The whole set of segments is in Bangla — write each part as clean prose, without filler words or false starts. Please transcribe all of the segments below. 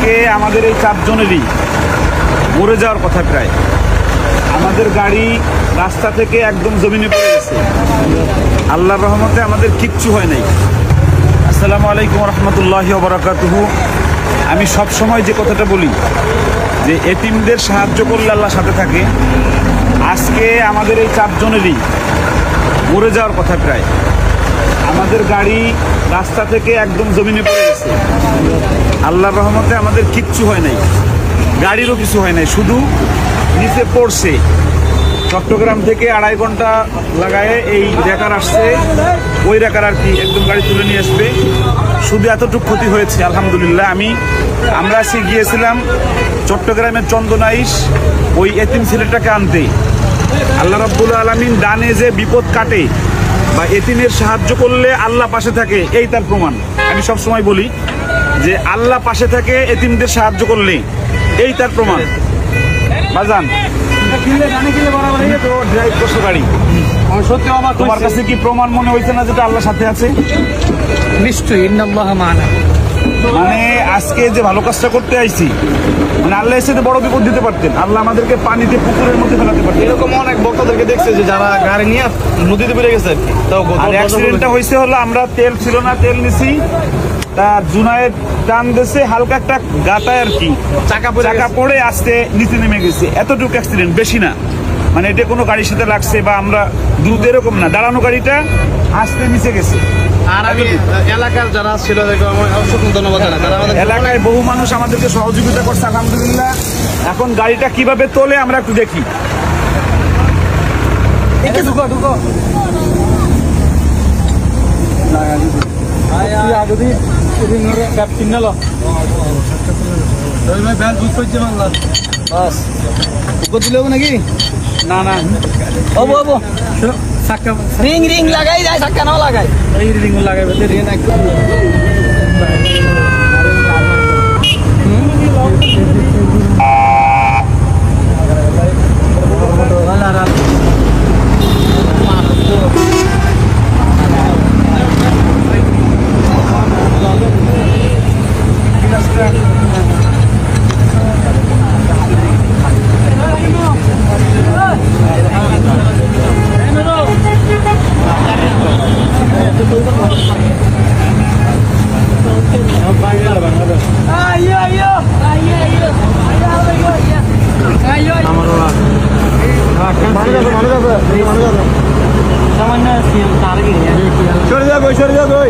আজকে আমাদের এই চারজনেরই মরে যাওয়ার কথা প্রায়। আমাদের গাড়ি রাস্তা থেকে একদম জমিনে পড়ে গেছে। আল্লাহর রহমতে আমাদের কিচ্ছু হয় নাই। আসসালামু আলাইকুম রহমতুল্লাহি ওয়া বারাকাতুহু। আমি সব সময় যে কথাটা বলি যে এতিমদের সাহায্য করলে আল্লাহ সাথে থাকে। আজকে আমাদের এই চারজনেরই মরে যাওয়ার কথা প্রায়। আমাদের গাড়ি রাস্তা থেকে একদম জমিনে পড়ে গেছে। আল্লাহর রহমতে আমাদের কিচ্ছু হয় নাই, গাড়িরও কিছু হয় নাই, শুধু নিচে পড়ছে। চট্টগ্রাম থেকে 2.5 ঘন্টা লাগায় এই রেকার আসছে, ওই রেকার আর কি একদম গাড়ি তুলে নিয়ে আসবে। শুধু এতটুকু ক্ষতি হয়েছে আলহামদুলিল্লাহ। আমরা আজকে গিয়েছিলাম চট্টগ্রামের চন্দনাইশ ওই এতিম ছেলেটাকে আনতে। আল্লাহ রাব্বুল আলামিন ডানে যে বিপদ কাটে বা এতিমের সাহায্য করলে আল্লাহ পাশে থাকে, এই তার প্রমাণ। আমি সব সময় বলি যে আল্লাহ পাশে থাকে এতিমদের সাহায্য করলে, এই তার প্রমাণ। বাজান তো ড্রাইভ করছো গাড়ি, সত্যি অবাক তোমার কাছে কি প্রমাণ মনে হয়েছে না যেটা আল্লাহ সাথে আছে? নিশ্চয়ই ইন্নাল্লাহা মা'ানা। মানে আজকে যে ভালো কাজটা করতে আইছি, মানে আল্লাহ এসে বড় বিপদ দিতে পারতেন। আল্লাহ আমাদেরকে পানিতে পুকুরের মধ্যে ফেলাতে পারতেন। এরকম অনেক বক্তাদেরকে দেখছে যে যারা গাড়ি নিয়ে নদীতে বেড়ে গেছে আর কি। তাও আর অ্যাক্সিডেন্টটা হয়েছে হলো আমরা তেল ছিল না, তেল নিছি, তা জুনায়ের টান দিয়েছে, হালকা একটা গাতায় আর কি চাকা পড়ে আস্তে নিচে নেমে গেছে। এতটুকু অ্যাক্সিডেন্ট, বেশি না। মানে এটা কোনো গাড়ির সাথে লাগছে বা আমরা দ্রুত এরকম না, দাঁড়ানো গাড়িটা আস্তে নিচে গেছে। আর আমি এলাকার যারা ছিল অসংখ্য ধন্যবাদ জানাই। তারা আমাদের এলাকায় বহু মানুষ আমাদেরকে সহযোগিতা করছে আলহামদুলিল্লাহ। এখন গাড়িটা কিভাবে তোলে আমরা একটু দেখি। ঢুকো যদি ক্যাপ্টেন নালো ব্যাল বুঝ করছে বাংলা বাস উপর দিলে নাকি না না ওবো ওবো সাক্কা রিং লাগাই যায়, সাক্কা নাও লাগাই, এই রিং লাগাইবে তে রিং একদম সরে যাবে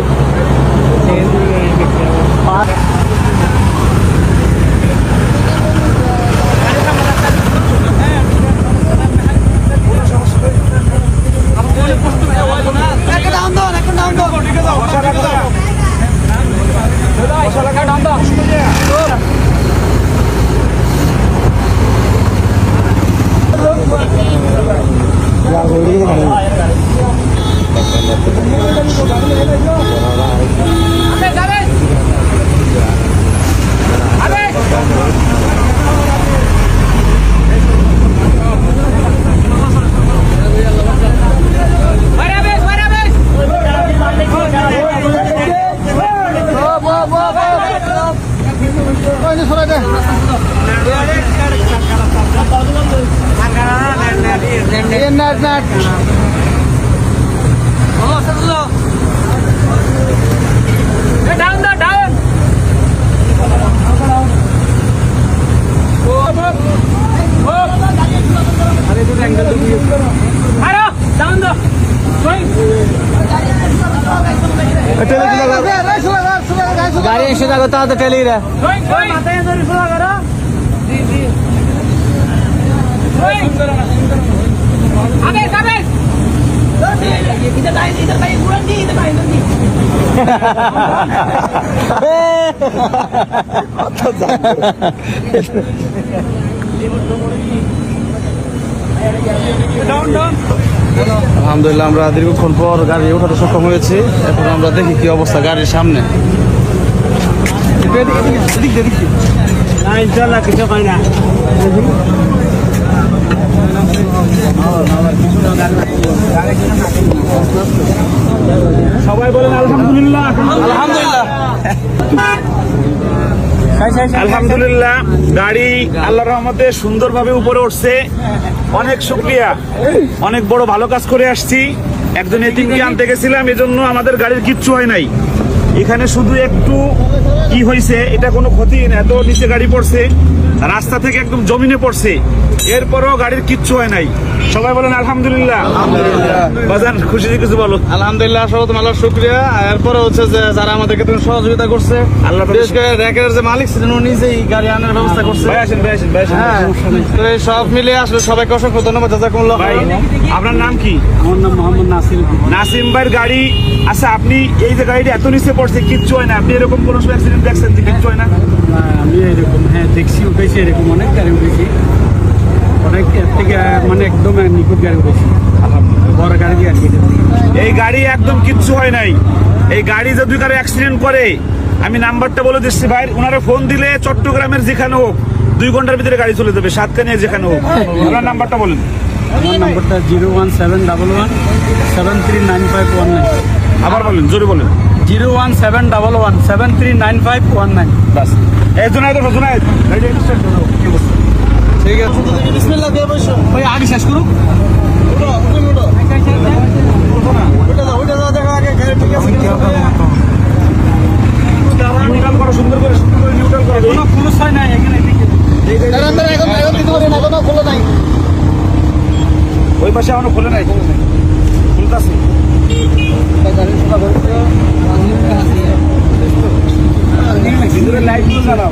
গাড়ি এসে যাবে তা তো টেলি রে আলহামদুলিল্লাহ আমরা দীর্ঘক্ষণ পর গাড়ি ওঠাতে সক্ষম হয়েছি। এখন আমরা দেখি কি অবস্থা গাড়ির সামনে। সবাই বলেন আলহামদুলিল্লাহ। আলহামদুলিল্লাহ। আলহামদুলিল্লাহ গাড়ি আল্লাহর রহমতে সুন্দরভাবে উপরে উঠছে। অনেক শুকরিয়া, অনেক বড় ভালো কাজ করে আসছি। একজন এতিমকে আনতে গেছিলাম, এজন্য আমাদের গাড়ির কিচ্ছু হয় নাই। এখানে শুধু একটু কি হয়েছে, এটা কোনো ক্ষতি না, এত নিচে গাড়ি পড়ছে, রাস্তা থেকে একদম জমিনে পড়ছে, এরপরও গাড়ির কিচ্ছু হয় নাই। সবাই বলেন আলহামদুলিল্লাহ। বাজান খুশি কিছু বলো। আলহামদুলিল্লাহ, সর্বপ্রথম আল্লাহর শুকরিয়া। এরপরে হচ্ছে যে যারা আমাদেরকে তুমি সহযোগিতা করছে, আল্লাহ বিশেষ করে র্যাকের যে মালিক ছিলেন উনি নিজেই গাড়ি আনার ব্যবস্থা করছে। ভাই আসেন, ভাই আসেন, ভাই আসেন। হ্যাঁ, তো এই সব মিলে আসলে সবাইকে অসংখ্য ধন্যবাদ। জাযাকুমুল্লাহ ভাই খাইরান। আপনার নাম কি? আমার নাম মোহাম্মদ নাসির। নাসিম ভাইয়ের গাড়ি। আচ্ছা, আপনি এই যে গাড়িটা এত নিচে পড়ছে কিচ্ছু হয় না, আপনি এরকম কোনো সময় অ্যাক্সিডেন্ট দেখছেন যে কিচ্ছু হয় না? আমি এরকম দেখছি, উঠেছি, এরকম অনেক গাড়ি উঠেছি, অনেক এর থেকে মানে একদম নিখুঁত গাড়ি উঠেছি, বড় গাড়ি দিয়ে আর কি। এই গাড়ি একদম কিচ্ছু হয় নাই। এই গাড়ি যদি কারো অ্যাক্সিডেন্ট করে, আমি নাম্বারটা বলে দিচ্ছি ভাই, ওনারা ফোন দিলে চট্টগ্রামের যেখানে হোক 2 ঘন্টার ভিতরে গাড়ি চলে যাবে, সাতকানিয়া যেখানে হোক। আপনার নাম্বারটা বলেন। আমার নাম্বারটা 01711 আবার বলেন, জোরে বলেন। 01711 বাস এই জুনায়েদ, জুনায়েদ গাড়িটা একটু start করো। কি অবস্থা? ঠিক আছে, বিসমিল্লাহ দিয়ে বসো। ভাই আগে শেষ করুন। নিউট্রাল করো, সুন্দর করে নিউট্রাল করো। কোনো পুরুষ হয় না এখানে। ওই পাশে এখনো খোলে নাই, খুলতাছে। ভিতরে লাইট জ্বালাও।